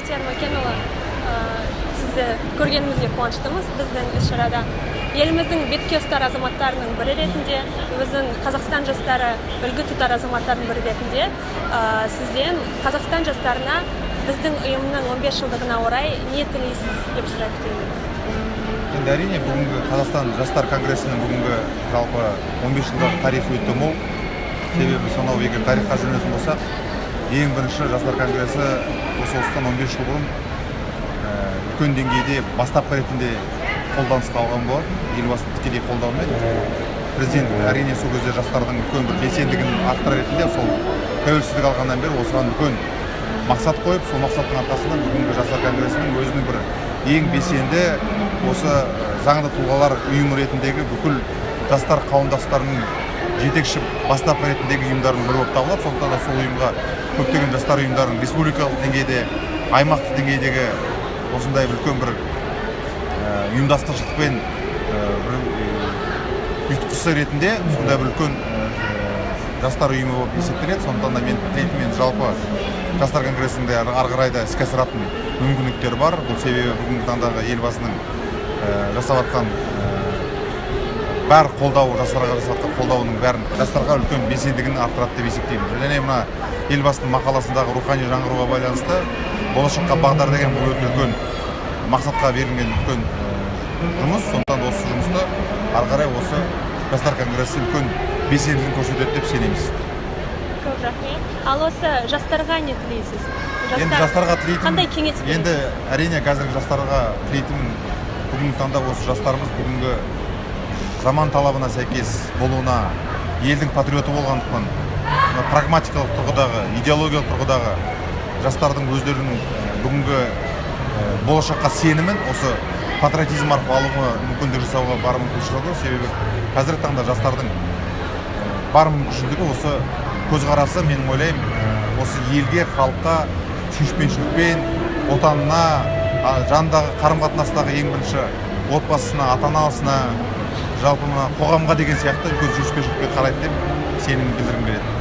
Бақтияр Мәкенұлы, сізді көргенімізге қуаныштымыз. Біздің іс-шарада еліміздің бетке ұстар азаматтарының бірі ретінде, біздің Қазақстан жастары үлгі тұтар азаматтардың бірі ретінде сізден Қазақстан жастарына біздің ұйымның 15 жылдығына орай не тілейсіз деп сұрап кетемін. Енді әрине бүгінгі Қазақстан жастар конгресінің бүгінгі жалпы 15 жылдағы тарихы өте мол. Себебі сонау егер тарихқа жүгінетін болсақ, ең бірінші жастар конгресі осы осыдан 15 жыл бұрын үлкен деңгейде бастапқы ретінде қолданысқа алған болатын. Елбасының тікелей қолдауымен президент әрине сол кезде жастардың үлкен бір белсендігін арттырар ретінде сол тәуелсіздік алғаннан бері осыған үлкен мақсат қойып, сол мақсаттың арқасында бүгінгі жастар конгресінің өзінің бір ең белсенді осы заңды тұлғалар ұйымы ретіндегі бүкіл жастар қауымдастарының жетекші бастапқы ретіндегі ұйымдардың бірі болып табылады. Сондықтан да сол ұйымға көптеген жастар ұйымдарының республикалық деңгейде, аймақтық деңгейдегі осындай үлкен бір ұйымдастырушылықпен ұйытқысы ретінде сондай бір үлкен жастар ұйымы болып есептеледі. Сондықтан да мен тілейтін жалпы жастар конгресінде ары қарай да іске асыратын мүмкіндіктер бар. Бұл себебі бүгінгі таңдағы елбасының жасап жатқан бар қолдауы, жастарға жасатқан қолдауының бәрін жастарға үлкен белсендігін арттырады деп есептеймін. Және мына елбасының мақаласындағы рухани жаңғыруға байланысты болашаққа бағдар деген бұл өте үлкен мақсатқа берілген үлкен жұмыс. Сондықтан осы жұмысты ары қарай осы жастар конгресі үлкен белсенділігін көрсетеді деп сенеміз. Көп рахмет. Ал осы жастарға не тілейсіз? Енді жастарға тілейтін қандай кеңес бересіз? Енді әрине қазіргі жастарға тілейтін бүгінгі таңда осы жастарымыз бүгінгі заман талабына сәйкес болуына, елдің патриоты болғандықтан, прагматикалық тұрғыдағы, идеологиялық тұрғыдағы жастардың өздерінің бүгінгі болашаққа сенімін осы патриотизм арқылы алуға мүмкіндік жасауға бар мүмкіншілігі. Себебі қазіргі таңда жастардың бар мүмкіншілігі осы көзқарасы, менің ойлаймын, осы елге, халыққа сүйіспеншілікпен, отанына, жандағы қарым-қатынастағы ең бірінші отбасысына, ата-анасына, жалпы қоғамға деген сияқты үлкен сүйіспеншілікпен қарайды деп сенім білдіргім келеді.